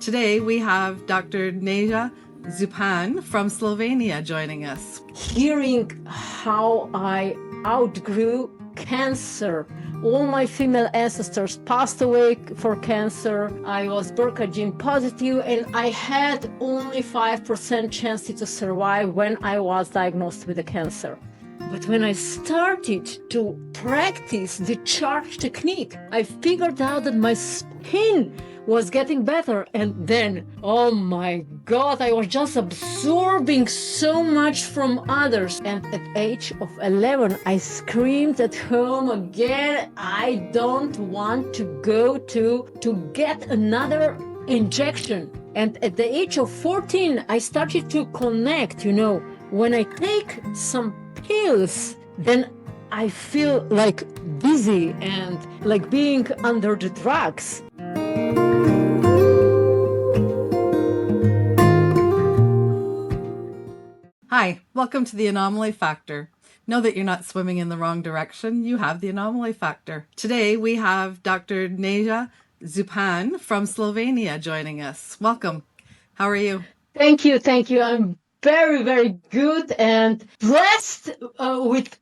Today we have Dr. Neja Zupan from Slovenia joining us. Hearing how I outgrew cancer. All my female ancestors passed away for cancer. I was BRCA gene positive and I had only 5% chance to survive when I was diagnosed with the cancer. But when I started to practice the charge technique, I figured out that my skin was getting better. And then, oh my God, I was just absorbing so much from others. And at age of 11, I screamed at home again, I don't want to go to get another injection. And at the age of 14, I started to connect, when I take some pills, then I feel like dizzy and like being under the drugs. Hi, welcome to the Anomaly Factor. Know that you're not swimming in the wrong direction. You have the Anomaly Factor. Today we have Dr. Neja Zupan from Slovenia joining us. Welcome. How are you? Thank you. I'm very, very good and blessed with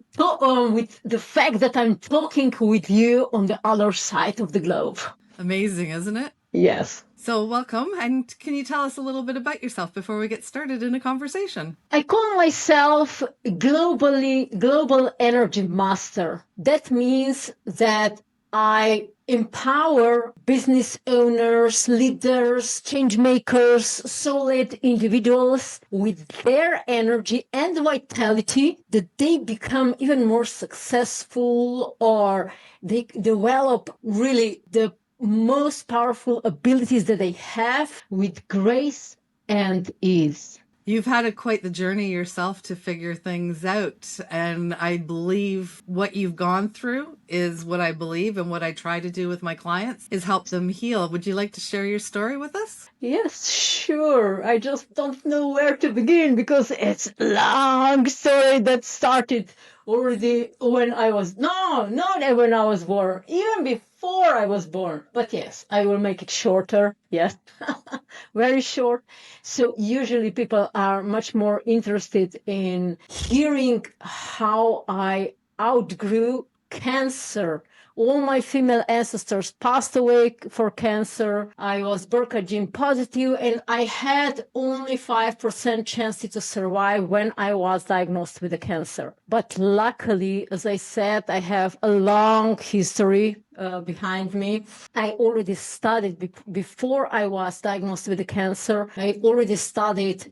the fact that I'm talking with you on the other side of the globe. Amazing, isn't it? Yes. So welcome, and can you tell us a little bit about yourself before we get started in a conversation? I call myself global energy master. That means that I empower business owners, leaders, change makers, solid individuals with their energy and vitality that they become even more successful, or they develop really the most powerful abilities that they have with grace and ease. You've had quite the journey yourself to figure things out, and I believe what you've gone through is what I believe, and what I try to do with my clients is help them heal. Would you like to share your story with us? Yes, sure. I just don't know where to begin because it's a long story that started already when I was, not when I was born, even before I was born. But yes, I will make it shorter. Yes, very short. So usually people are much more interested in hearing how I outgrew cancer. All my female ancestors passed away for cancer. I was BRCA gene positive and I had only 5% chance to survive when I was diagnosed with the cancer. But luckily, as I said, I have a long history behind me. I already studied before I was diagnosed with the cancer. I already studied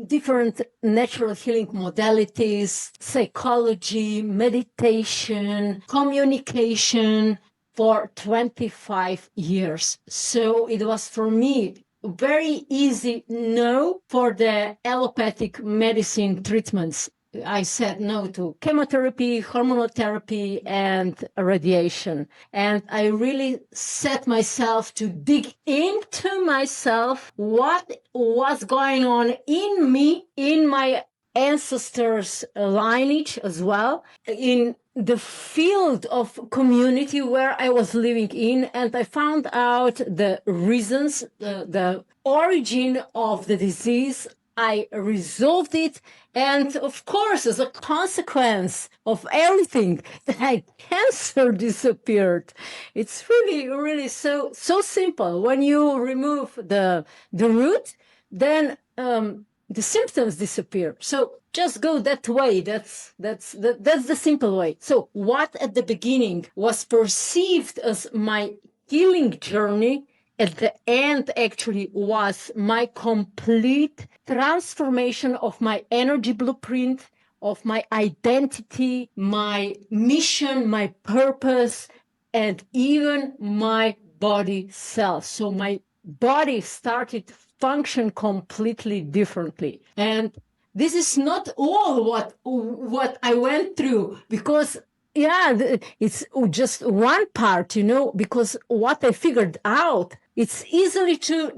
different natural healing modalities, psychology, meditation, communication for 25 years. So it was for me very easy no for the allopathic medicine treatments. I said no to chemotherapy, hormonal therapy, and radiation. And I really set myself to dig into myself, what was going on in me, in my ancestors' lineage as well, in the field of community where I was living in. And I found out the reasons, the origin of the disease. I resolved it. And of course, as a consequence of everything, the cancer disappeared. It's really, really so simple. When you remove the root, then the symptoms disappear. So just go that way. That's the simple way. So what at the beginning was perceived as my healing journey, at the end actually was my complete transformation of my energy blueprint, of my identity, my mission, my purpose, and even my body cells. So my body started to function completely differently. And this is not all what I went through, because it's just one part, because what I figured out, it's easily to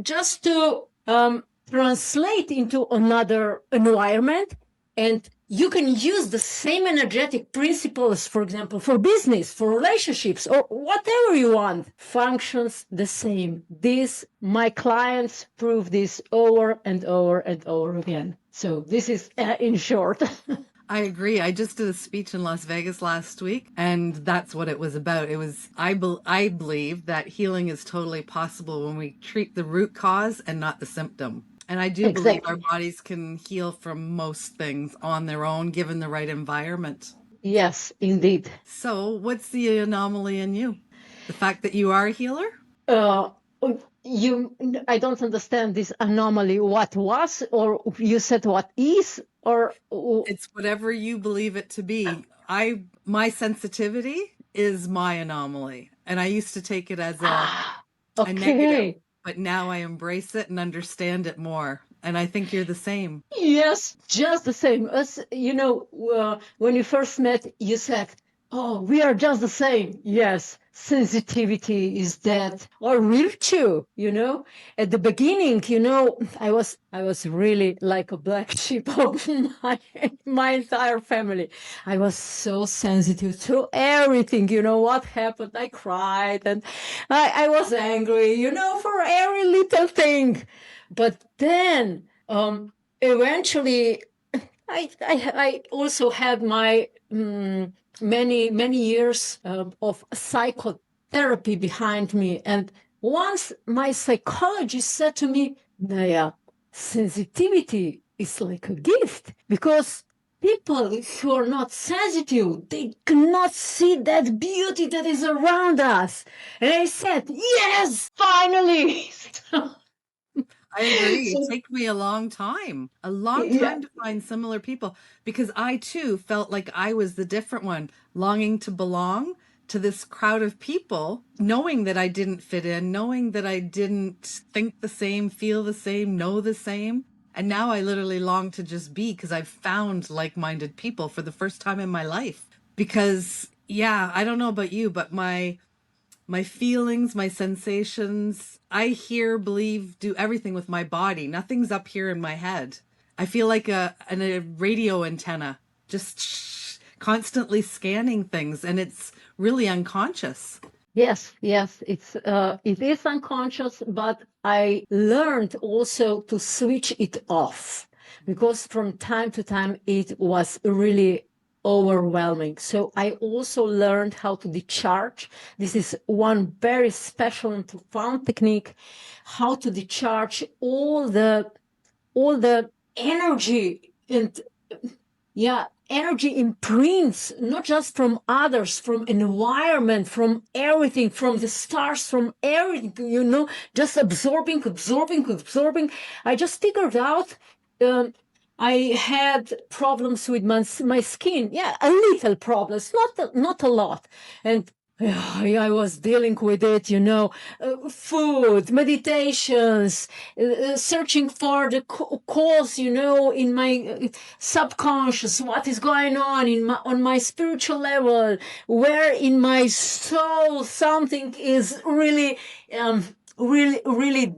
translate into another environment and you can use the same energetic principles, for example, for business, for relationships, or whatever you want, functions the same. This, my clients prove this over and over and over again. So this is in short. I agree. I just did a speech in Las Vegas last week, and that's what it was about. It was, I believe that healing is totally possible when we treat the root cause and not the symptom. And I do believe our Exactly. bodies can heal from most things on their own, given the right environment. Yes, indeed. So, what's the anomaly in you? The fact that you are a healer? Uh, you, I don't understand this anomaly. What was, or you said what is, or It's whatever you believe it to be. My sensitivity is my anomaly, and I used to take it as a negative, okay. but now I embrace it and understand it more. And I think you're the same. Yes, just the same. As when you first met, you said, "Oh, we are just the same." Yes, sensitivity is that, or virtue. At the beginning, I was really like a black sheep of my entire family. I was so sensitive to everything. You know what happened? I cried and I was angry. For every little thing. But then, eventually, I also had my many years of psychotherapy behind me, and once my psychologist said to me, "Naya, sensitivity is like a gift because." People who are not sensitive, they cannot see that beauty that is around us. And I said, yes, finally. I agree. It So, took me a long yeah. time to find similar people because I too felt like I was the different one, longing to belong to this crowd of people, knowing that I didn't fit in, knowing that I didn't think the same, feel the same, know the same. And now I literally long to just be because I've found like minded people for the first time in my life. Because, yeah, I don't know about you, but my feelings, my sensations. I hear, believe, do everything with my body. Nothing's up here in my head. I feel like a radio antenna, just constantly scanning things, and it's really unconscious. Yes, it is unconscious, but I learned also to switch it off because from time to time it was really overwhelming. So I also learned how to decharge. This is one very special and profound technique, how to decharge all the energy and energy imprints, not just from others, from environment, from everything, from the stars, from everything, just absorbing. I just figured out um, I had problems with my skin. Yeah, a little problems, not a lot. And I was dealing with it, food, meditations, searching for the cause, in my subconscious, what is going on on my spiritual level, where in my soul something is really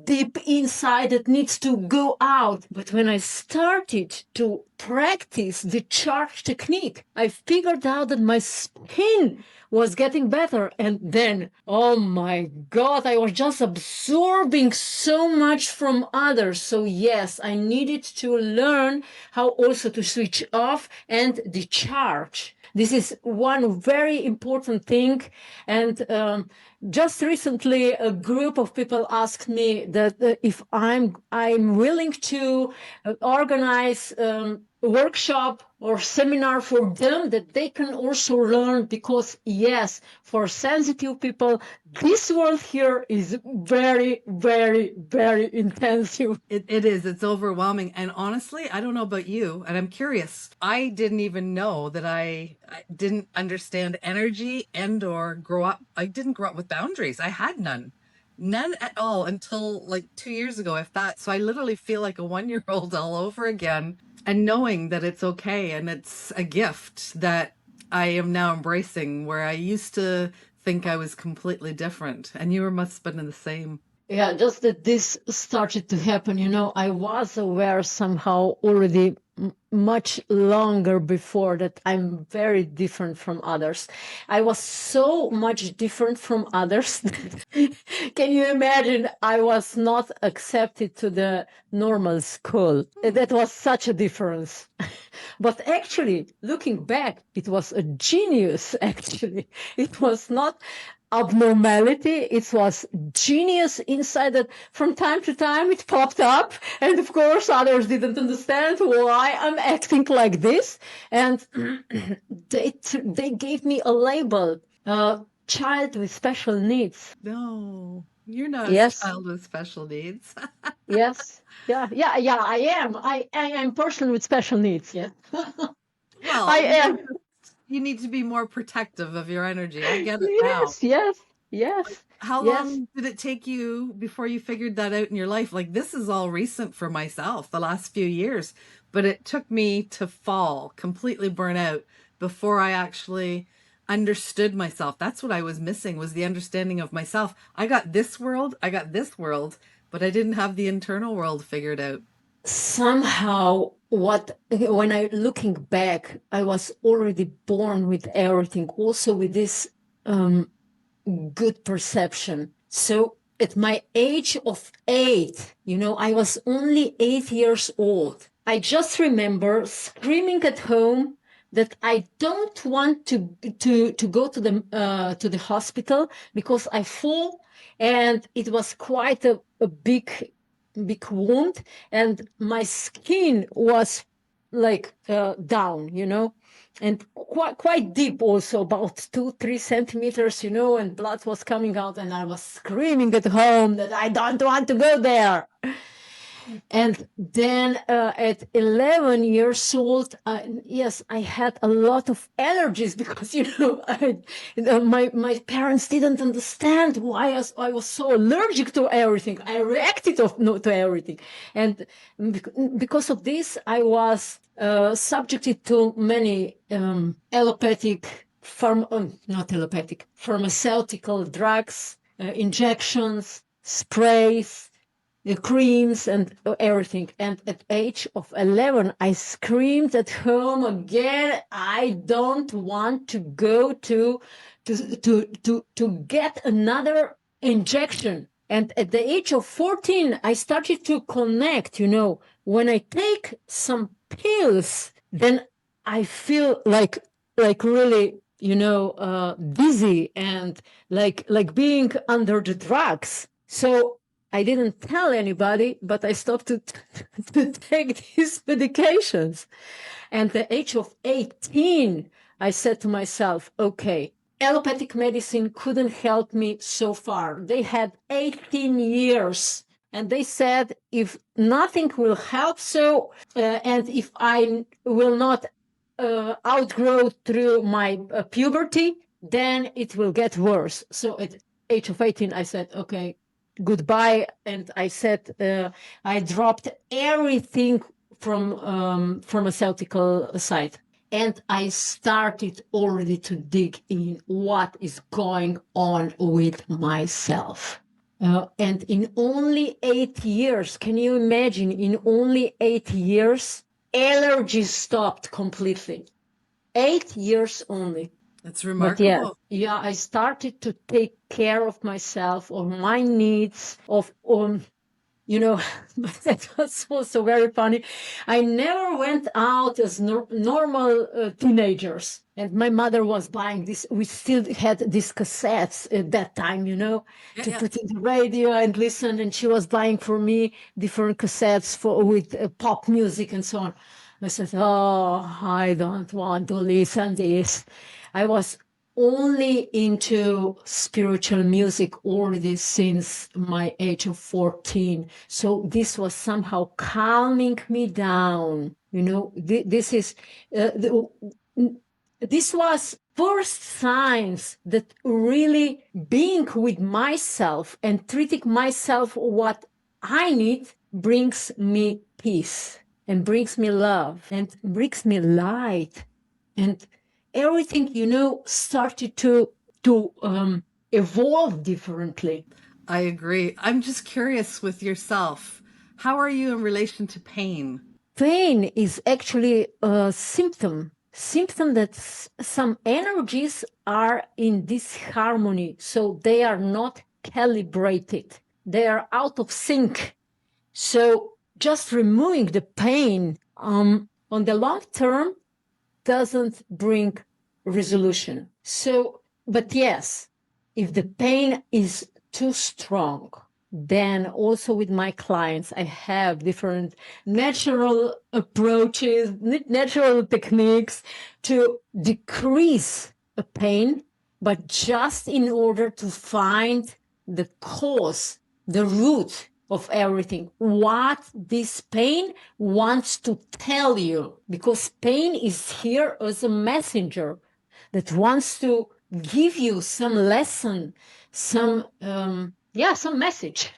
deep inside that needs to go out. But when I started to practice the charge technique, I figured out that my skin was getting better. And then, oh my God, I was just absorbing so much from others. So yes, I needed to learn how also to switch off and decharge. This is one very important thing. And just recently, a group of people asked me that if I'm willing to organize a workshop or seminar for them that they can also learn, because yes, for sensitive people, this world here is very, very, very intensive. It is. It's overwhelming. And honestly, I don't know about you, and I'm curious. I didn't even know that I didn't understand energy and or grow up. I didn't grow up with boundaries. I had none. None at all until like 2 years ago, if that. So I literally feel like a 1 year old all over again. And knowing that it's okay and it's a gift that I am now embracing, where I used to think I was completely different. And you must have been the same. Yeah, just that this started to happen, I was aware somehow already much longer before that I'm very different from others. I was so much different from others. Can you imagine? I was not accepted to the normal school. That was such a difference. But actually, looking back, it was a genius, actually. It was not abnormality, it was genius inside that from time to time it popped up. And of course, others didn't understand why I'm acting like this. And they gave me a label, child with special needs. No, you're not a Yes, child with special needs. yes. Yeah, I am. I am person with special needs. Yeah. I Well, am. you need to be more protective of your energy. I get it now. Yes, yes, yes, How yes. long did it take you before you figured that out in your life? Like, this is all recent for myself, the last few years, but it took me to fall, completely burn out before I actually understood myself. That's what I was missing, was the understanding of myself. I got this world, I got this world, but I didn't have the internal world figured out. Somehow, when I looking back, I was already born with everything, also with this um, good perception. So at my age of 8, I was only 8 years old. I just remember screaming at home that I don't want to go to the hospital because I fall, and it was quite a big wound, and my skin was like down, and quite deep also, about 2-3 centimeters, and blood was coming out, and I was screaming at home that I don't want to go there. And then at 11 years old, yes, I had a lot of allergies because, my parents didn't understand why I was so allergic to everything. I reacted to everything. And because of this, I was subjected to many allopathic, not allopathic, pharmaceutical drugs, injections, sprays, the creams and everything. And at age of 11, I screamed at home again, I don't want to go to get another injection. And at the age of 14, I started to connect, when I take some pills, then I feel like really, dizzy and like being under the drugs. So I didn't tell anybody, but I stopped to take these medications. And at the age of 18, I said to myself, okay, allopathic medicine couldn't help me so far. They had 18 years. And they said, if nothing will help, and if I will not outgrow through my puberty, then it will get worse. So at age of 18, I said, okay, goodbye. And I said, I dropped everything from pharmaceutical side. And I started already to dig in what is going on with myself. And in only 8 years, can you imagine, in only 8 years, allergies stopped completely. 8 years only. It's But yeah, remarkable. I started to take care of myself, of my needs, that was also very funny. I never went out as normal teenagers. And my mother was buying this. We still had these cassettes at that time, Yeah, to yeah. put in the radio and listen. And she was buying for me different cassettes with pop music and so on. I said, oh, I don't want to listen this. I was only into spiritual music already since my age of 14. So this was somehow calming me down. This was first signs that really being with myself and treating myself what I need brings me peace and brings me love and brings me light, and everything started to evolve differently. I agree. I'm just curious with yourself. How are you in relation to pain? pain is actually a symptom that some energies are in disharmony, so they are not calibrated, they are out of sync. So just removing the pain on the long term doesn't bring resolution. So, but yes, if the pain is too strong, then also with my clients, I have different natural approaches, natural techniques to decrease the pain, but just in order to find the cause, the root of everything, what this pain wants to tell you, because pain is here as a messenger that wants to give you some lesson, some message.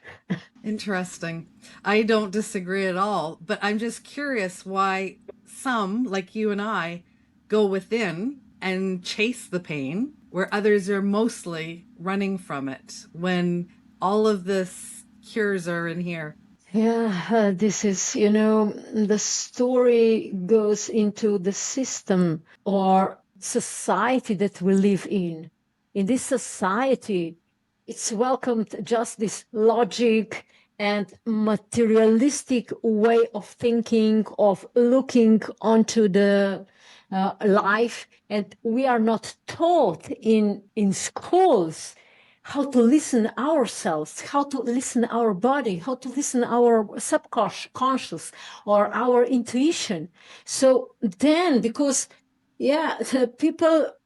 Interesting. I don't disagree at all, but I'm just curious why some, like you and I, go within and chase the pain, where others are mostly running from it when all of this cures are in here. Yeah, this is, the story goes into the system or society that we live in. In this society, it's welcomed just this logic and materialistic way of thinking, of looking onto the life. And we are not taught in schools how to listen ourselves, how to listen our body, how to listen our subconscious or our intuition. So then, because the people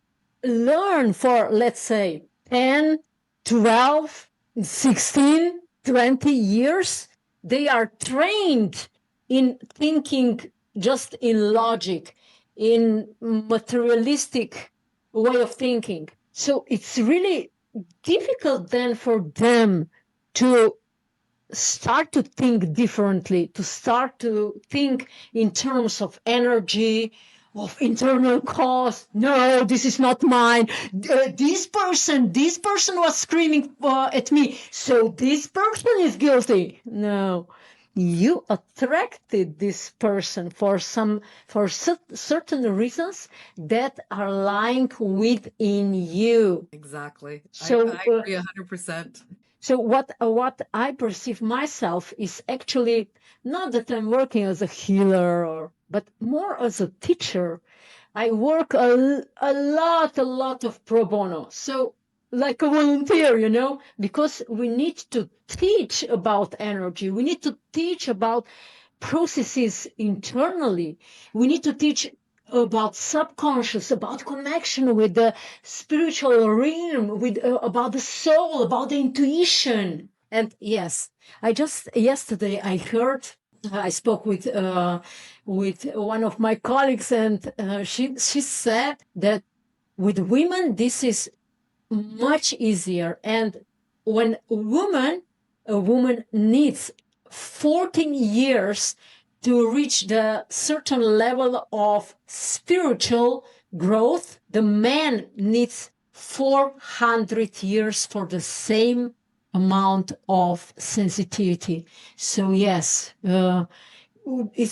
learn for, let's say, 10, 12, 16, 20 years, they are trained in thinking just in logic, in materialistic way of thinking. So it's really difficult then for them to start to think differently, to start to think in terms of energy, of internal cause. No, this is not mine. This person was screaming at me, so this person is guilty. No, you attracted this person for certain reasons that are lying within you. Exactly. So I agree 100%. so what I perceive myself is actually not that I'm working as a healer, but more as a teacher. I work a lot of pro bono. So like a volunteer, because we need to teach about energy. We need to teach about processes internally. We need to teach about subconscious, about connection with the spiritual realm, with about the soul, about the intuition. And yes, I just yesterday I spoke with one of my colleagues, and she said that with women this is much easier, and when a woman needs 14 years to reach the certain level of spiritual growth, the man needs 400 years for the same amount of sensitivity. So yes,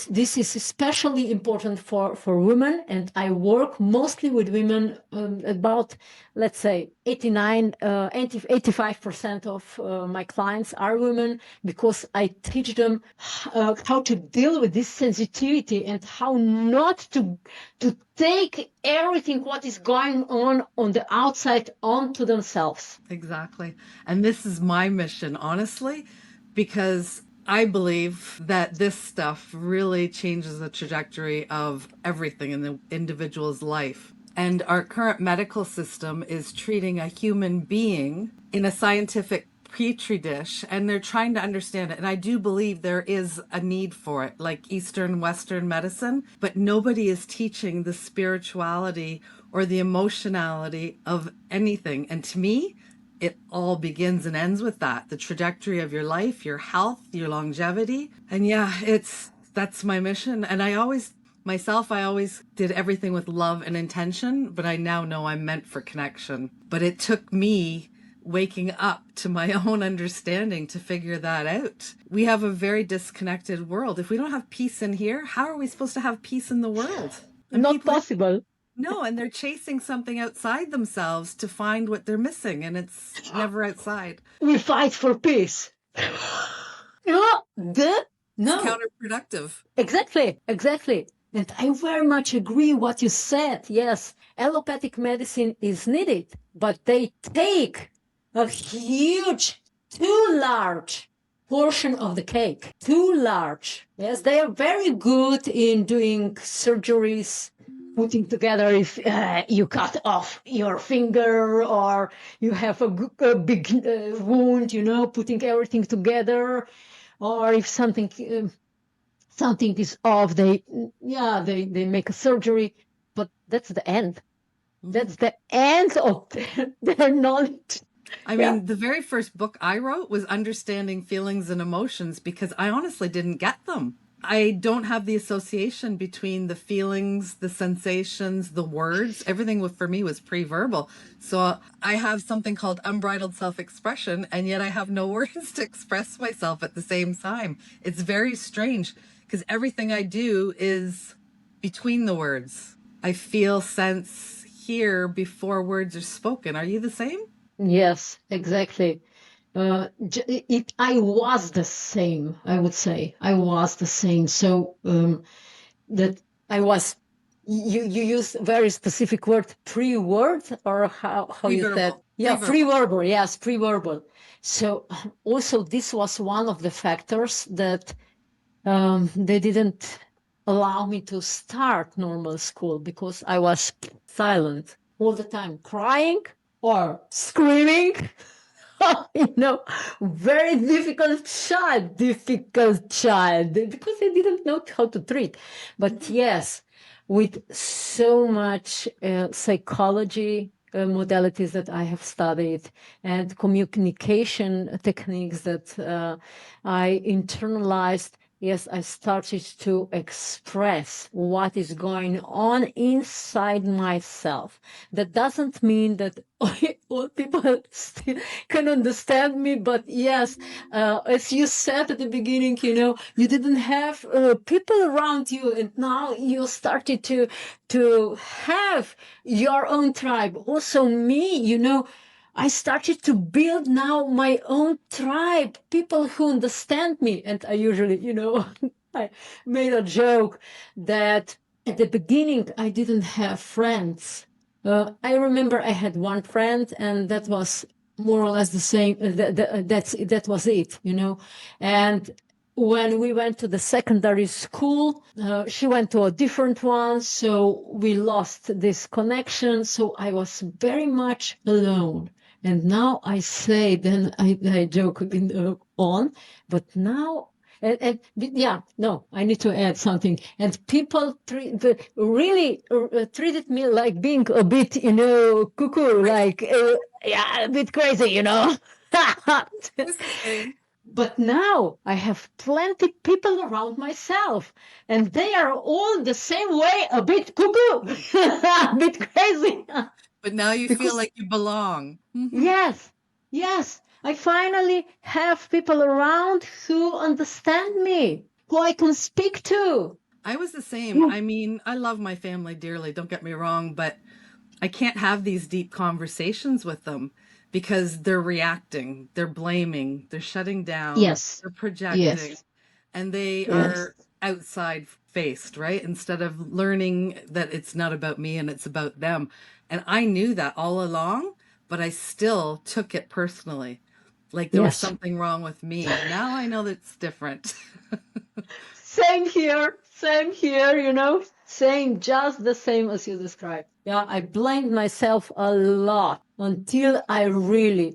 this is especially important for women, and I work mostly with women. About, let's say, 85% of my clients are women, because I teach them how to deal with this sensitivity and how not to take everything what is going on the outside onto themselves. Exactly. And this is my mission, honestly, because I believe that this stuff really changes the trajectory of everything in the individual's life. And our current medical system is treating a human being in a scientific petri dish, and they're trying to understand it. And I do believe there is a need for it, like Eastern, Western medicine, but nobody is teaching the spirituality or the emotionality of anything. And to me, it all begins and ends with that, the trajectory of your life, your health, your longevity. And yeah, that's my mission. And I always did everything with love and intention, but I now know I'm meant for connection. But it took me waking up to my own understanding to figure that out. We have a very disconnected world. If we don't have peace in here, how are we supposed to have peace in the world? And Not people, possible. no, and they're chasing something outside themselves to find what they're missing, and it's never outside. We fight for peace. No. It's counterproductive. Exactly. And I very much agree what you said. Yes, allopathic medicine is needed, but they take a huge, too large portion of the cake. Too large. Yes, they are very good in doing surgeries, putting together if you cut off your finger or you have a big wound, putting everything together, or if something is off, they make a surgery, but that's the end. That's the end of their knowledge. I mean, the very first book I wrote was Understanding Feelings and Emotions because I honestly didn't get them. I don't have the association between the feelings, the sensations, the words. Everything for me was pre-verbal. So I have something called unbridled self-expression, and yet I have no words to express myself at the same time. It's very strange because everything I do is between the words. I feel, sense, hear before words are spoken. Are you the same? Yes, exactly. I was the same, I would say. I was the same. So that I was, you use very specific word, pre-word, or how you said? Yeah, pre-verbal. Yes, pre-verbal. So also this was one of the factors that they didn't allow me to start normal school because I was silent all the time, crying or screaming. Very difficult child, because they didn't know how to treat. But yes, with so much psychology modalities that I have studied and communication techniques that I internalized, yes, I started to express what is going on inside myself. That doesn't mean that all people still can understand me, but yes, as you said at the beginning, you didn't have people around you, and now you started to have your own tribe. Also me, I started to build now my own tribe, people who understand me. And I usually, I made a joke that at the beginning, I didn't have friends. I remember I had one friend, and that was more or less the same. That was it, And when we went to the secondary school, she went to a different one, so we lost this connection. So I was very much alone. And now I say, then I joke on, but now, I need to add something. And people really treated me like being a bit, cuckoo, like, a bit crazy, But now I have plenty people around myself, and they are all the same way, a bit cuckoo, a bit crazy. But now you feel like you belong. Yes. I finally have people around who understand me, who I can speak to. I was the same. I mean, I love my family dearly, don't get me wrong, but I can't have these deep conversations with them because they're reacting, they're blaming, they're shutting down, they're projecting, and they are outside faced, right? Instead of learning that it's not about me and it's about them. And I knew that all along, but I still took it personally. Like there was something wrong with me. Now I know that it's different. Same here, same, just the same as you described. Yeah, I blamed myself a lot until I really,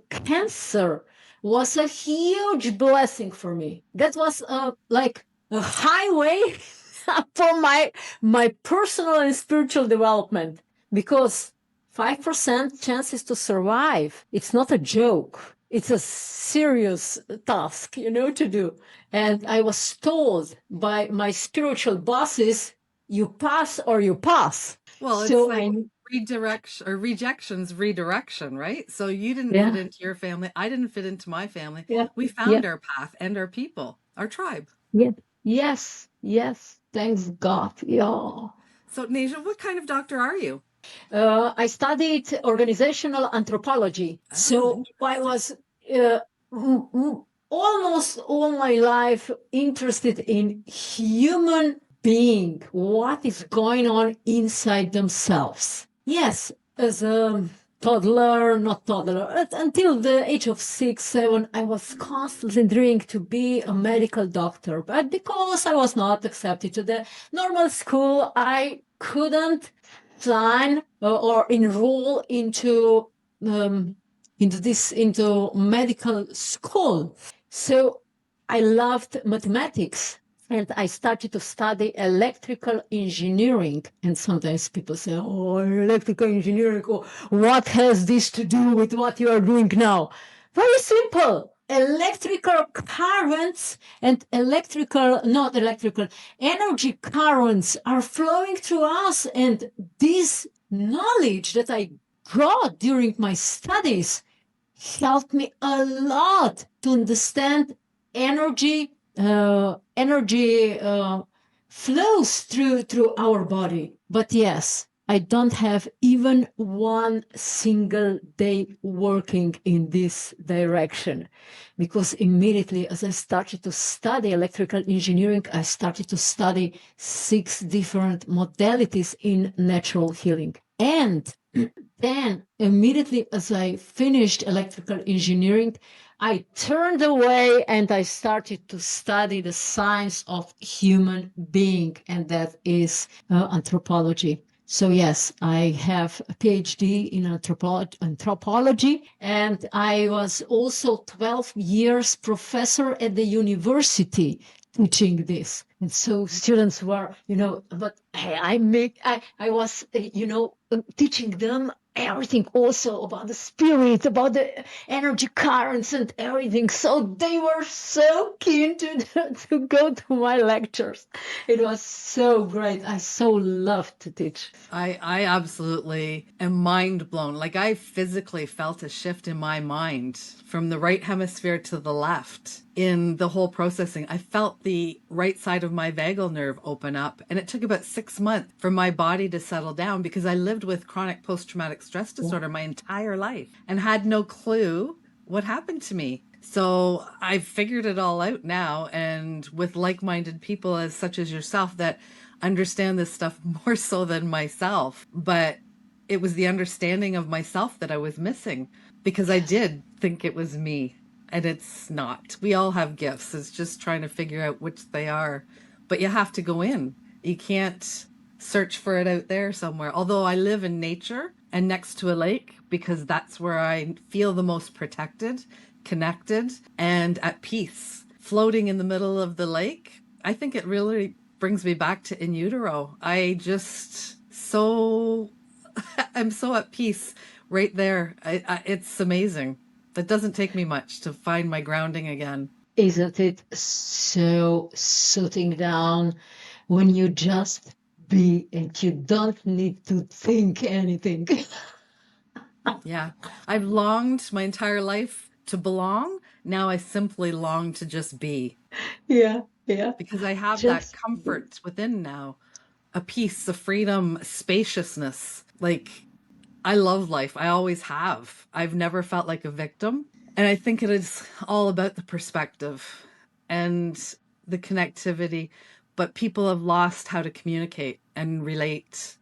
cancer was a huge blessing for me. That was like a highway for my personal and spiritual development, because 5% chances to survive. It's not a joke. It's a serious task, to do. And I was told by my spiritual bosses, you pass or you pass. Well, it's so like redirection or rejection's redirection, right? So you didn't fit Yeah, into your family. I didn't fit into my family. yeah, We yeah, found our path and our people, our tribe. yeah. Yes, yes. Thanks God. Yeah. So, Neja, what kind of doctor are you? I studied organizational anthropology. Oh, So I interesting. was almost all my life interested in human being, what is going on inside themselves. Yes, as a toddler, not toddler, until the age of 6, 7, I was constantly dreaming to be a medical doctor. But because I was not accepted to the normal school, I couldn't sign or enroll into medical school. So I loved mathematics and I started to study electrical engineering. And sometimes people say, "Oh, electrical engineering, oh, what has this to do with what you are doing now?" Very simple. Electrical currents and not electrical, energy currents are flowing through us. And this knowledge that I got during my studies helped me a lot to understand energy flows through our body. But yes, I don't have even one single day working in this direction, because immediately as I started to study electrical engineering, I started to study 6 different modalities in natural healing. And then, immediately as I finished electrical engineering, I turned away and I started to study the science of human being, and that is anthropology. So yes, I have a PhD in anthropology, and I was also 12 years professor at the university teaching this. And so students were, but I was, teaching them everything also about the spirit, about the energy currents and everything. So they were so keen to go to my lectures. It was so great. I so loved to teach. I absolutely am mind blown. Like I physically felt a shift in my mind from the right hemisphere to the left in the whole processing. I felt the right side of my vagal nerve open up, and it took about 6 months for my body to settle down because I lived with chronic post-traumatic stress disorder my entire life and had no clue what happened to me. So I've figured it all out now, and with like-minded people as such as yourself that understand this stuff more so than myself. But it was the understanding of myself that I was missing because I Yes. did think it was me, and it's not. We all have gifts. It's just trying to figure out which they are. But you have to go in. You can't search for it out there somewhere. Although I live in nature and next to a lake because that's where I feel the most protected, connected, and at peace. Floating in the middle of the lake, I think it really brings me back to in utero. I'm so at peace right there. It's amazing. It doesn't take me much to find my grounding again. Isn't it so sitting down when you just be and you don't need to think anything? Yeah. I've longed my entire life to belong. Now I simply long to just be Yeah, yeah. because I have that Just be. comfort within now, a peace, a freedom, a spaciousness. Like I love life. I always have. I've never felt like a victim. And I think it is all about the perspective and the connectivity. But people have lost how to communicate and relate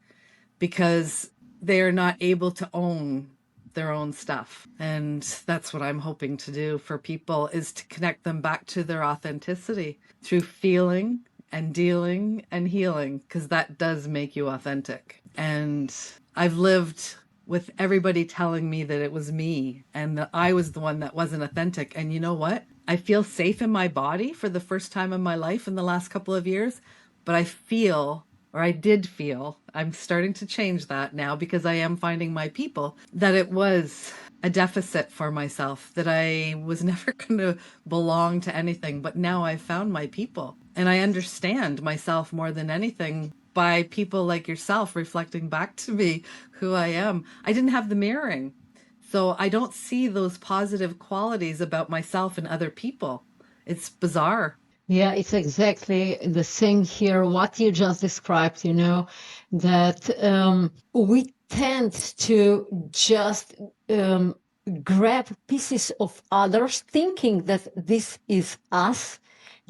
because they are not able to own their own stuff. And that's what I'm hoping to do for people is to connect them back to their authenticity through feeling and dealing and healing, because that does make you authentic. And I've lived with everybody telling me that it was me and that I was the one that wasn't authentic. And you know what? I feel safe in my body for the first time in my life in the last couple of years, but I feel, or I did feel, I'm starting to change that now because I am finding my people, that it was a deficit for myself, that I was never going to belong to anything. But now I've found my people and I understand myself more than anything by people like yourself reflecting back to me who I am. I didn't have the mirroring. So I don't see those positive qualities about myself and other people. It's bizarre. Yeah, it's exactly the same here, what you just described, that we tend to just grab pieces of others, thinking that this is us,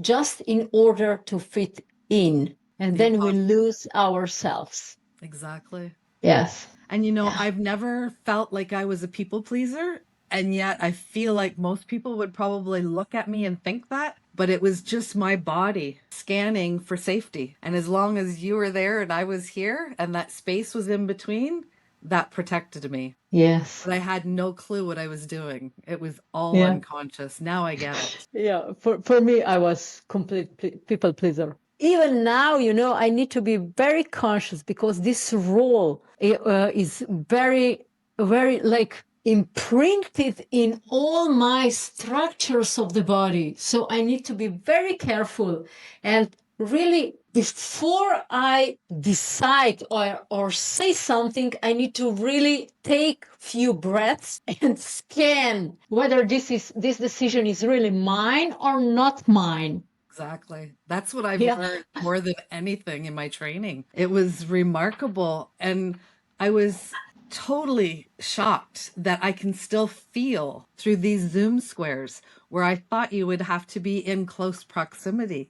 just in order to fit in. And then we lose ourselves. Exactly. Yes. And Yeah. I've never felt like I was a people pleaser. And yet I feel like most people would probably look at me and think that. But it was just my body scanning for safety. And as long as you were there and I was here and that space was in between, that protected me. Yes. But I had no clue what I was doing. It was all Yeah. unconscious. Now I get it. Yeah. For me, I was complete people pleaser. Even now, I need to be very conscious because this role is very, very like imprinted in all my structures of the body. So I need to be very careful and really before I decide or say something, I need to really take few breaths and scan whether this decision is really mine or not mine. Exactly. That's what I've Yeah. learned more than anything in my training. It was remarkable. And I was totally shocked that I can still feel through these Zoom squares where I thought you would have to be in close proximity.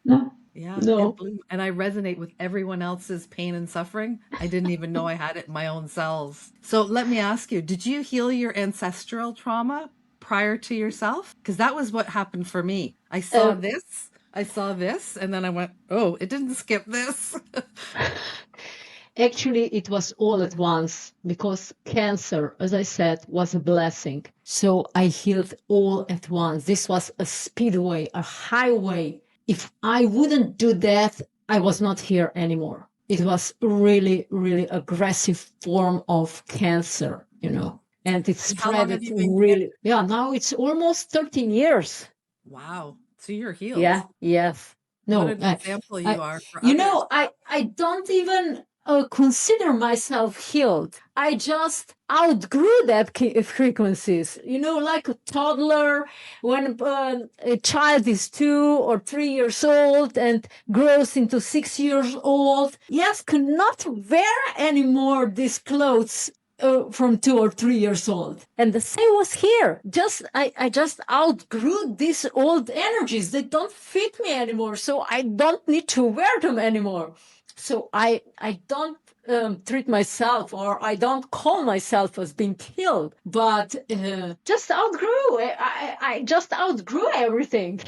No. Yeah, it No. blew. And I resonate with everyone else's pain and suffering. I didn't even know I had it in my own cells. So let me ask you, did you heal your ancestral trauma prior to yourself? Because that was what happened for me. I saw this, and then I went, oh, it didn't skip this. Actually, it was all at once because cancer, as I said, was a blessing. So I healed all at once. This was a speedway, a highway. If I wouldn't do that, I was not here anymore. It was really, really aggressive form of cancer, and it And how long spread have it you been? really. Yeah, now it's almost 13 years. Wow. So you're healed. Yeah, yes. What No, an example you I, are for others. I don't even consider myself healed. I just outgrew that frequencies. Like a toddler, when a child is 2 or 3 years old and grows into 6 years old, yes, cannot wear anymore these clothes from 2 or 3 years old. And the same was here. I just outgrew these old energies. They don't fit me anymore. So I don't need to wear them anymore. So I don't treat myself or I don't call myself as being healed, but just outgrew. I just outgrew everything,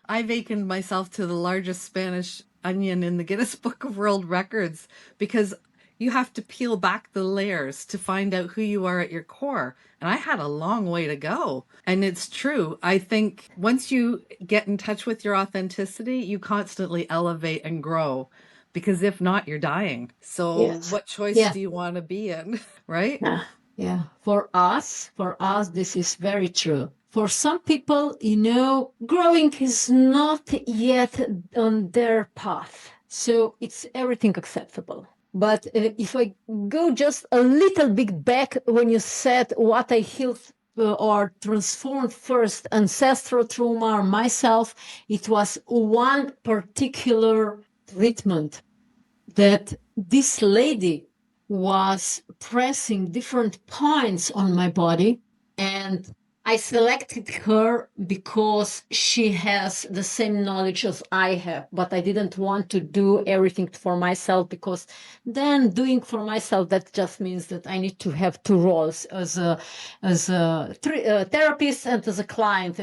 I vacaned myself to the largest Spanish onion in the Guinness Book of World Records because you have to peel back the layers to find out who you are at your core. And I had a long way to go. And it's true. I think once you get in touch with your authenticity, you constantly elevate and grow because if not, you're dying. So Yes. what choice Yeah. do you want to be in? Right? Yeah. Yeah. For us, this is very true. For some people, growing is not yet on their path. So it's everything acceptable. But if I go just a little bit back when you said what I healed or transformed first, ancestral trauma or myself, it was one particular treatment that this lady was pressing different points on my body, and I selected her because she has the same knowledge as I have, but I didn't want to do everything for myself because then doing for myself, that just means that I need to have two roles as a therapist and as a client.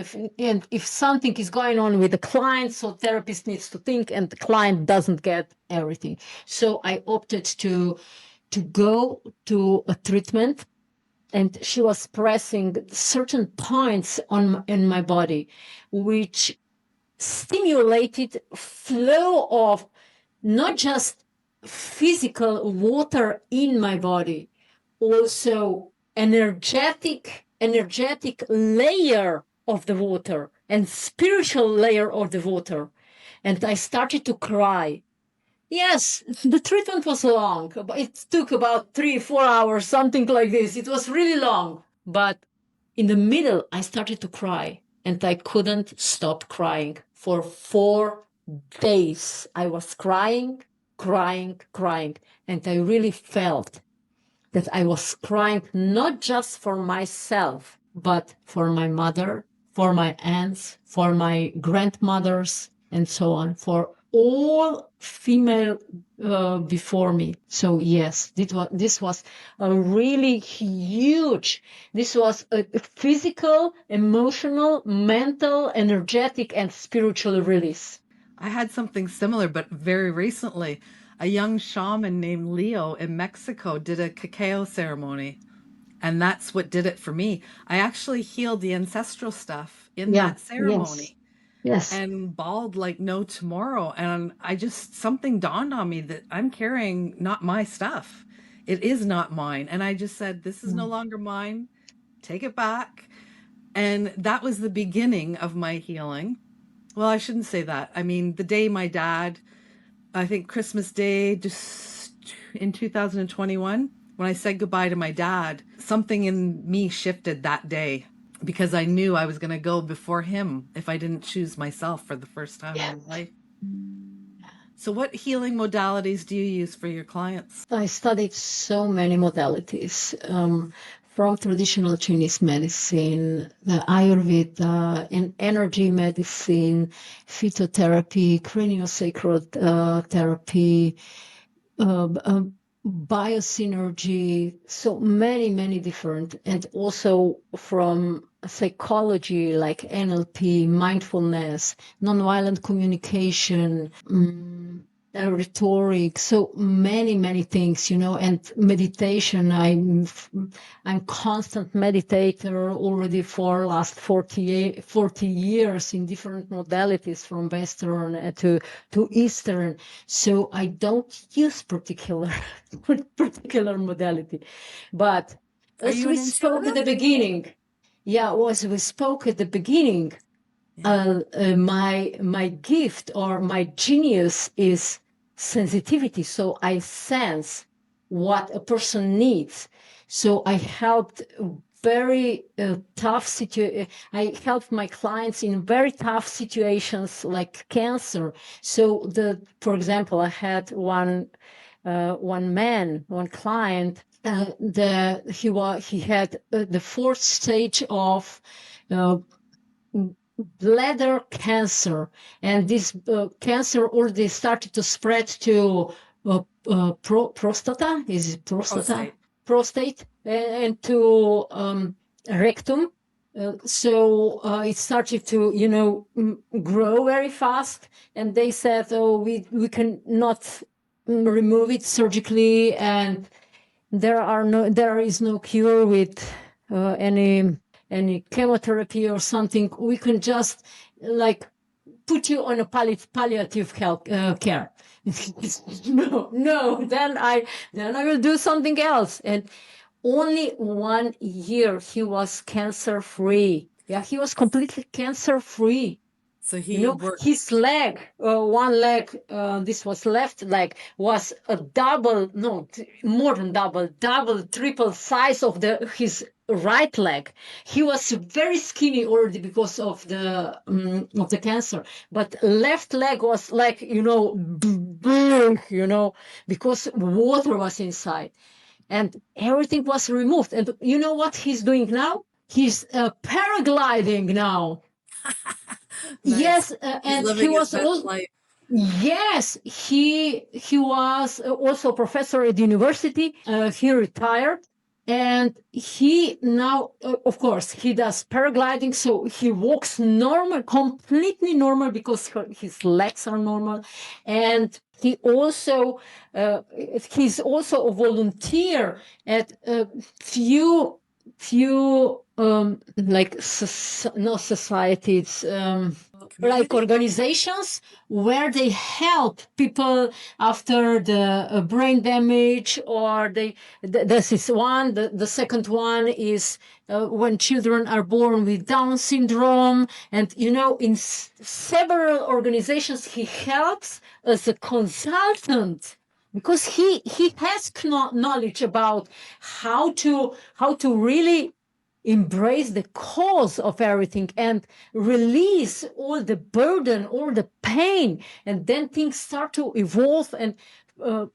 If something is going on with the client, so therapist needs to think and the client doesn't get everything. So I opted to go to a treatment, and she was pressing certain points in my body, which stimulated flow of not just physical water in my body, also energetic layer of the water and spiritual layer of the water. And I started to cry. Yes, the treatment was long. It took about 3, 4 hours, something like this. It was really long. But in the middle, I started to cry and I couldn't stop crying. For 4 days, I was crying, crying, crying. And I really felt that I was crying not just for myself, but for my mother, for my aunts, for my grandmothers, and so on, for all female before me. So yes, this was a really huge. This was a physical, emotional, mental, energetic, and spiritual release. I had something similar, but very recently. A young shaman named Leo in Mexico did a cacao ceremony, and that's what did it for me. I actually healed the ancestral stuff in Yeah. that Yes. ceremony Yes. and bawled like no tomorrow. And I just, something dawned on me that I'm carrying not my stuff. It is not mine. And I just said, this is no longer mine. Take it back. And that was the beginning of my healing. Well, I shouldn't say that. I mean, the day my dad, I think Christmas Day, just in 2021, when I said goodbye to my dad, something in me shifted that day because I knew I was going to go before him if I didn't choose myself for the first time Yeah. in my life. So, what healing modalities do you use for your clients? I studied so many modalities, from traditional Chinese medicine, the Ayurveda, and energy medicine, phytotherapy, craniosacral therapy, biosynergy, so many, many different, and also from psychology like NLP, mindfulness, nonviolent communication, rhetoric, so many, many things, and meditation. I'm constant meditator already for last 40 years in different modalities from Western to Eastern. So I don't use particular modality, but Are as you we an spoke at the intuitive? beginning, yeah, as we spoke at the beginning, Yeah. my gift or my genius is sensitivity. So I sense what a person needs. So I helped very tough situation. I helped my clients in very tough situations like cancer. So for example, I had one client. He had the fourth stage of uh, bladder cancer, and this cancer already started to spread to prostata. Is it prostata? Prostate. Prostate, and to rectum. So it started to, grow very fast, and they said, "Oh, we can not remove it surgically, and there is no cure with any chemotherapy or something. We can just like put you on a palliative health care." No, then I will do something else. And only 1 year he was cancer free. Yeah, he was completely cancer free. So he worked. His leg, one leg, this was left leg, was a double, no, more than double, triple size of his right leg. He was very skinny already because of the cancer, but left leg was like, big, because water was inside, and everything was removed. And you know what he's doing now? He's paragliding now. Nice. Yes, He's and he living his was best also, life. yes, he was also a professor at the university. He retired, and he now, of course, he does paragliding, so he walks normal, completely normal, because his legs are normal, and he's also a volunteer at a few like not society, it's like Community? organizations where they help people after the brain damage, or this is one. The second one is when children are born with Down syndrome. And in several organizations he helps as a consultant, because he has knowledge about how to really embrace the cause of everything and release all the burden, all the pain, and then things start to evolve. And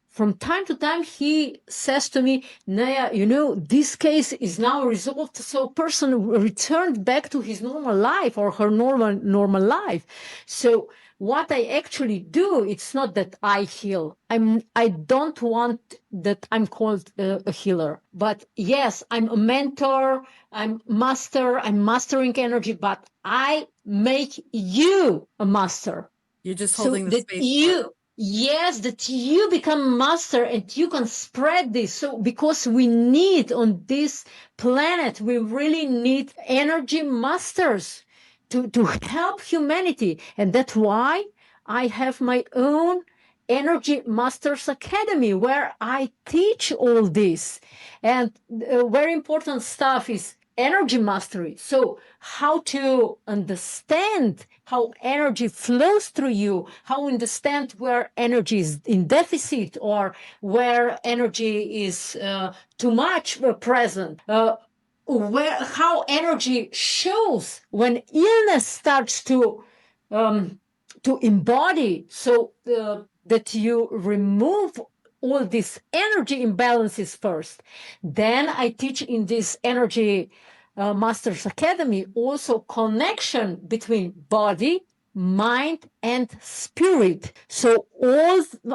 from time to time he says to me, Naya, this case is now resolved, so person returned back to his normal life, or her normal life. So what I actually do, it's not that I heal. I don't want that I'm called a healer, but yes, I'm a mentor, I'm mastering energy, but I make you a master. You're just So holding the that space for it. yes, that you become master and you can spread this. So because we need on this planet, we really need energy masters to help humanity. And that's why I have my own Energy Masters Academy, where I teach all this. And very important stuff is energy mastery. So how to understand how energy flows through you, how understand where energy is in deficit, or where energy is too much present, how energy shows when illness starts to embody, so that you remove all these energy imbalances first. Then I teach in this energy Masters Academy also connection between body, mind, and spirit. So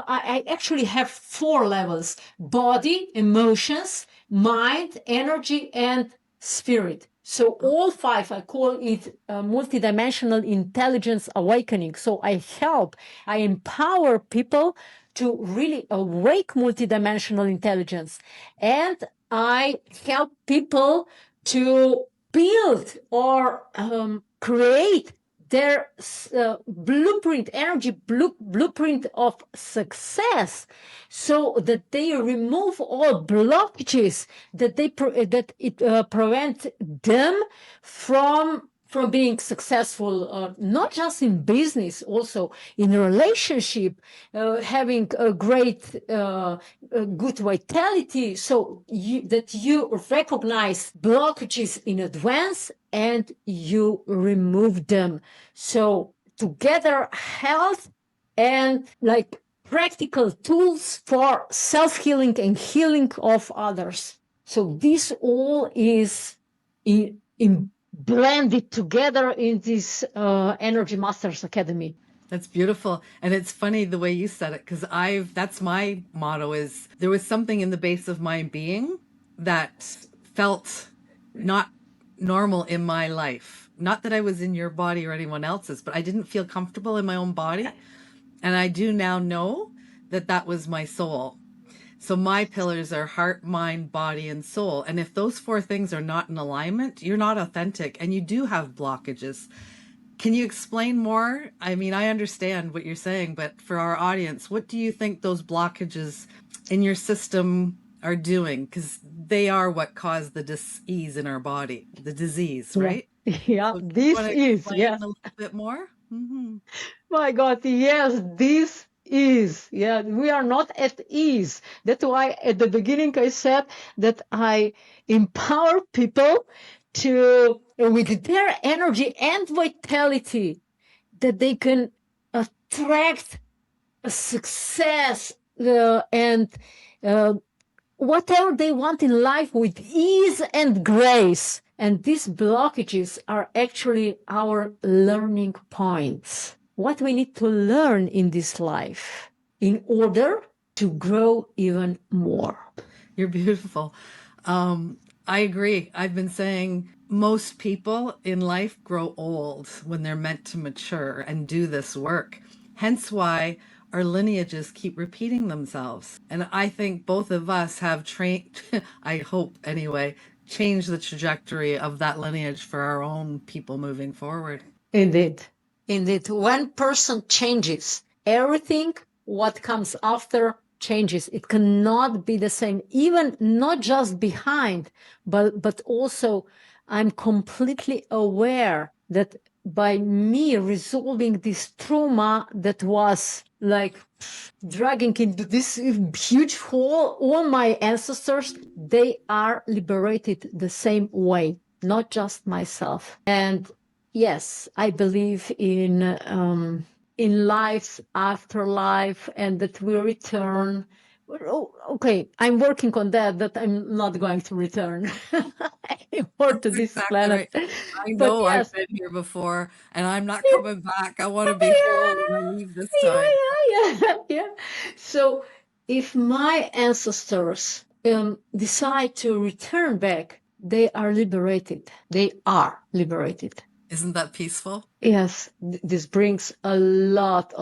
I actually have 4 levels: body, emotions, mind, energy, and spirit. So all 5, I call it multidimensional intelligence awakening. So I empower people to really awake multidimensional intelligence. And I help people to build or create their energy blueprint of success, so that they remove all blockages that prevent them from being successful, not just in business, also in a relationship, having a great, good vitality, so that you recognize blockages in advance and you remove them. So together, health and like practical tools for self-healing and healing of others. So this all is in blended together in this Energy Masters Academy. That's beautiful. And it's funny the way you said it, because that's my motto is there was something in the base of my being that felt not normal in my life. Not that I was in your body or anyone else's, but I didn't feel comfortable in my own body. And I do now know that that was my soul. So my pillars are heart, mind, body, and soul. And if those 4 things are not in alignment, you're not authentic and you do have blockages. Can you explain more? I mean, I understand what you're saying, but for our audience, what do you think those blockages in your system are doing? Because they are what cause the dis-ease in our body, the disease, right? Yeah, So do you this want to is, explain yeah. a little bit more? Mm-hmm. My God, yes, this is, yeah, we are not at ease. That's why at the beginning I said that I empower people to, with their energy and vitality, that they can attract success and whatever they want in life with ease and grace. And these blockages are actually our learning points. What we need to learn in this life in order to grow even more. You're beautiful. I agree. I've been saying most people in life grow old when they're meant to mature and do this work. Hence why our lineages keep repeating themselves. And I think both of us have trained, I hope anyway, change the trajectory of that lineage for our own people moving forward. Indeed. Indeed. When person changes, everything what comes after changes. It cannot be the same, even not just behind, but also I'm completely aware that by me resolving this trauma that was like dragging into this huge hole, all my ancestors, they are liberated the same way, not just myself. And yes, I believe in life after life, and that we return. Oh, okay, I'm working on that I'm not going to return anymore to this Exactly planet. right. I But know I've yes, been here before and I'm not coming back. I want to be whole when I leave this time. yeah. So if my ancestors decide to return back, they are liberated. They are liberated. Isn't that peaceful? Yes, this brings a lot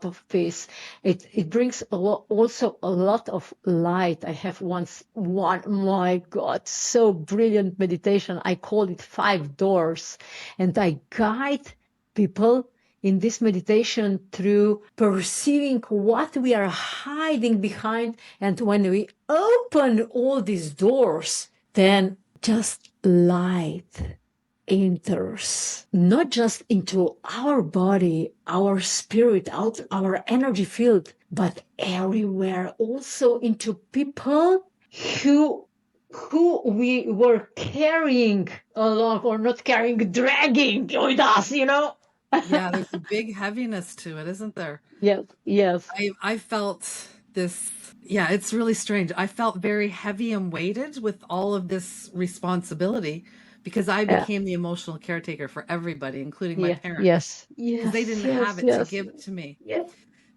of peace. It brings also a lot of light. I have once one, my God, so brilliant meditation. I call it 5 doors, and I guide people in this meditation through perceiving what we are hiding behind. And when we open all these doors, then just light enters not just into our body, our spirit, out our energy field, but everywhere, also into people who we were carrying along, or not carrying, dragging with us, Yeah, there's a big heaviness to it, isn't there? Yes. I felt this, yeah, it's really strange. I felt very heavy and weighted with all of this responsibility because I Yeah. became the emotional caretaker for everybody, including my Yeah. parents, because they Yes. didn't have it to Yes. give to me. Yes.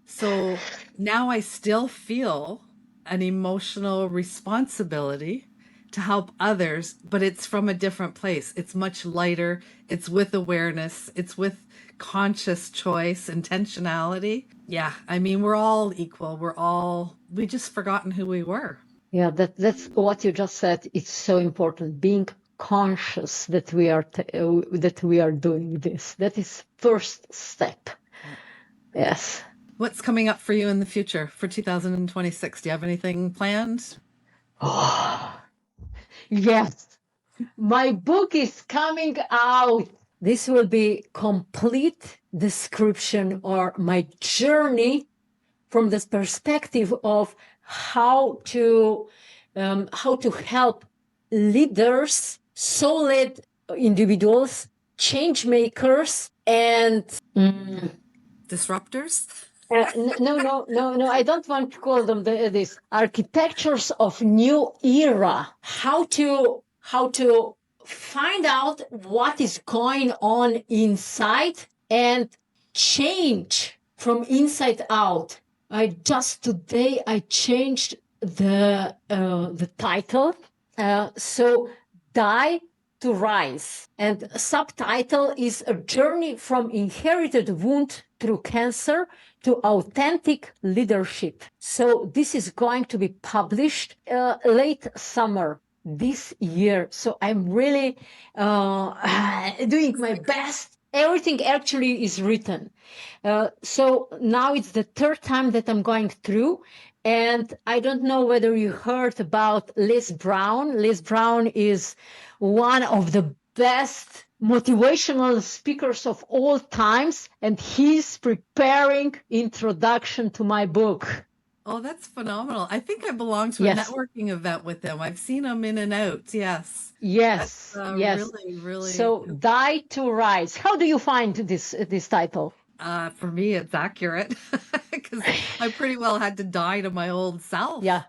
So now I still feel an emotional responsibility to help others, but it's from a different place. It's much lighter. It's with awareness. It's with conscious choice, intentionality. Yeah, I mean, we're all equal. We just forgotten who we were. Yeah, that's what you just said. It's so important. Being conscious that we are doing this. That is first step. Yeah. Yes. What's coming up for you in the future for 2026? Do you have anything planned? Oh, yes. My book is coming out. This will be complete description or my journey from this perspective of how to help leaders, solid individuals, change makers, and Disruptors? no. I don't want to call them this architectures of new era. How to find out what is going on inside and change from inside out. Today I changed the title. So die to rise, and subtitle is a journey from inherited wound through cancer to authentic leadership. So this is going to be published late summer this year. So I'm really doing my best. Everything actually is written. So now it's the 3rd time that I'm going through. And I don't know whether you heard about Liz Brown. Liz Brown is one of the best motivational speakers of all times, and he's preparing introduction to my book. Oh, that's phenomenal. I think I belong to a Yes. networking event with them. I've seen them in and out. Yes. Yes. That's Yes. really. So, Die to Rise. How do you find this title? For me, it's accurate because I pretty well had to die to my old self. Yeah,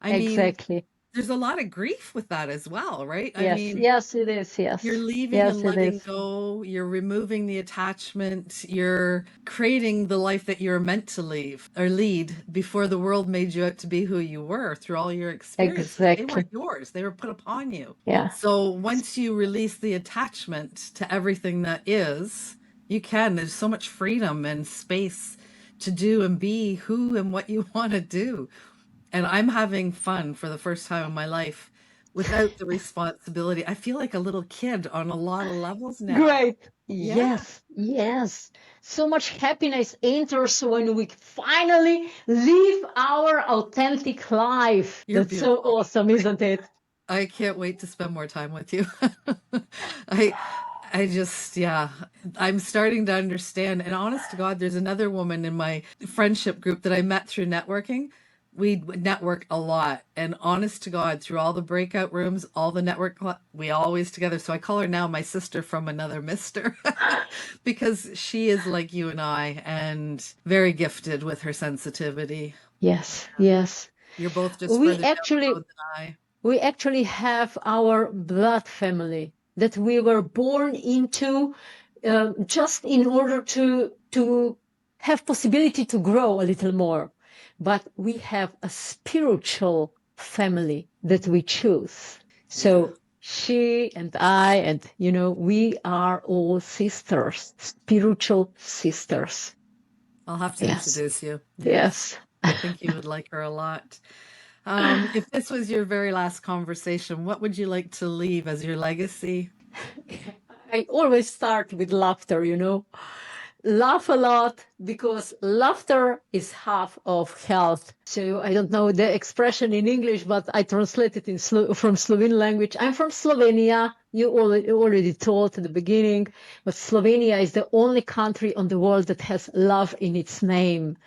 I mean, exactly. there's a lot of grief with that as well, right? I Yes. mean, Yes, it is. Yes. you're leaving Yes, and it letting is. go, you're removing the attachment, you're creating the life that you're meant to lead before the world made you out to be who you were through all your experiences. They Exactly. weren't yours, they were put upon you. Yeah. So once you release the attachment to everything that is, there's so much freedom and space to do and be who and what you want to do. And I'm having fun for the first time in my life without the responsibility. I feel like a little kid on a lot of levels now. Great. Yeah, Yes, yes. So much happiness enters when we finally live our authentic life. you're That's so beautiful. awesome, isn't it? I can't wait to spend more time with you. I I just, yeah, I'm starting to understand. And honest to God, there's another woman in my friendship group that I met through networking. We network a lot. And honest to God, through all the breakout rooms, all the we always together. So I call her now my sister from another mister because she is like you and I and very gifted with her sensitivity. Yes, yes. You're both just We further down the actually road than I. we actually have our blood family that we were born into just in order to have possibility to grow a little more. But we have a spiritual family that we choose. Yeah. So she and I, and we are all sisters, spiritual sisters. I'll have to Yes, introduce you. Yes. yes. I think you would like her a lot. If this was your very last conversation, what would you like to leave as your legacy? I always start with laughter. Laugh a lot because laughter is half of health. So I don't know the expression in English, but I translate it from Slovene language. I'm from Slovenia. You already told at the beginning, but Slovenia is the only country on the world that has love in its name.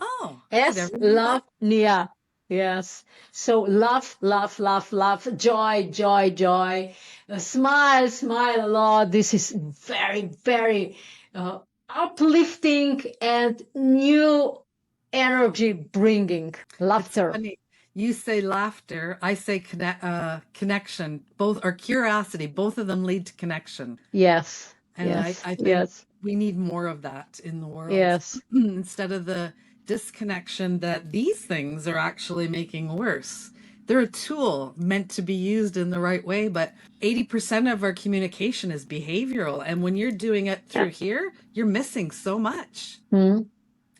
Oh, I S, never knew that. love, Nia. Yes. So laugh, laugh, laugh, laugh, joy, joy, joy. Smile, smile a lot. This is very, very uplifting and new energy bringing It's laughter. funny. You say laughter, I say connection, both or curiosity. Both of them lead to connection. Yes, And yes, I think yes, we need more of that in the world yes. instead of the disconnection that these things are actually making worse. They're a tool meant to be used in the right way, but 80% of our communication is behavioral. And when you're doing it Yeah. through here, you're missing so much. Mm,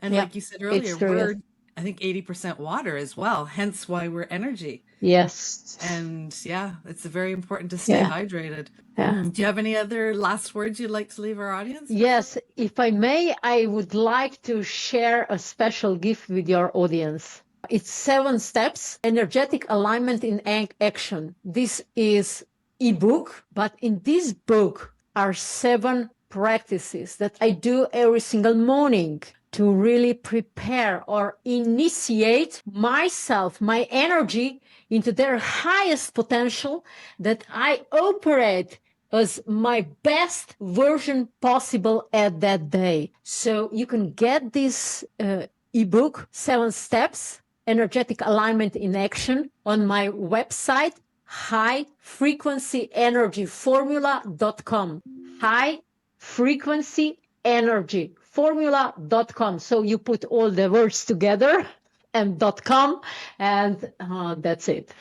And yeah, like you said it's earlier, true. Yes. I think 80% water as well, hence why we're energy. Yes. And yeah, it's very important to stay Yeah. hydrated. Yeah. Do you have any other last words you'd like to leave our audience before? Yes, if I may, I would like to share a special gift with your audience. It's 7 steps, energetic alignment in action. This is ebook, but in this book are 7 practices that I do every single morning to really prepare or initiate myself, my energy into their highest potential, that I operate as my best version possible at that day. So you can get this ebook, 7 Steps, Energetic Alignment in Action, on my website, highfrequencyenergyformula.com. Highfrequencyenergyformula.com. So you put all the words together and .com, and that's it.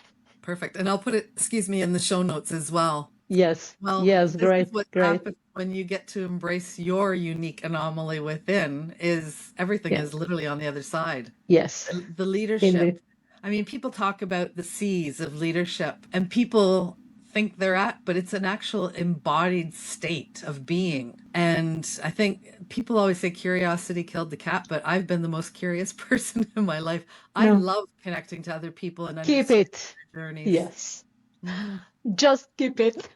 Perfect. And I'll put it, excuse me, in the show notes as well. Yes. Well, Yes. this is Great. what Great. happens when you get to embrace your unique anomaly within is everything Yeah. is literally on the other side. Yes. The leadership. Indeed. I mean, people talk about the C's of leadership and people think they're at, but it's an actual embodied state of being. And I think people always say curiosity killed the cat, but I've been the most curious person in my life. I No. love connecting to other people and Keep understanding it. their journeys. Yes. Mhm. Just keep it.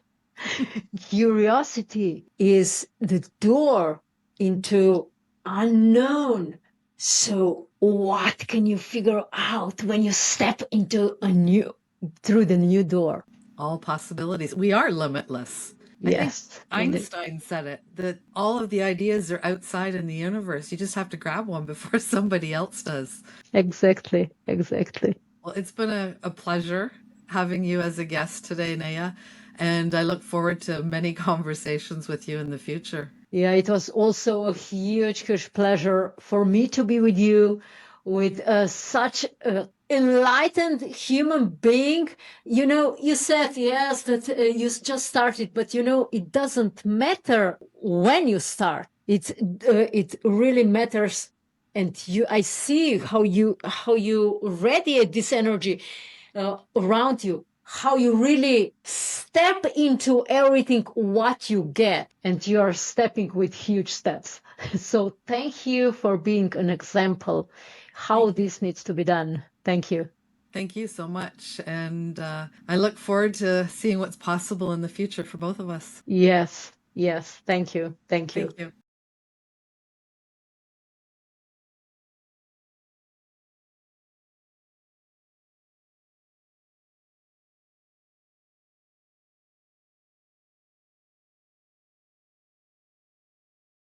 Curiosity is the door into unknown. So what can you figure out when you step through the new door? All possibilities. We are limitless. I think Yes. Indeed. Einstein said it, that all of the ideas are outside in the universe. You just have to grab one before somebody else does. Exactly. Exactly. Well, it's been a pleasure having you as a guest today, Neja, and I look forward to many conversations with you in the future. Yeah, it was also a huge, huge pleasure for me to be with you, with such an enlightened human being. You said, yes, that you just started, but it doesn't matter when you start. It really matters. And I see how you radiate this energy. around you, how you really step into everything what you get, and you are stepping with huge steps. So thank you for being an example how this needs to be done. Thank you. Thank you so much. And I look forward to seeing what's possible in the future for both of us. Yes, yes. Thank you. Thank you. Thank you.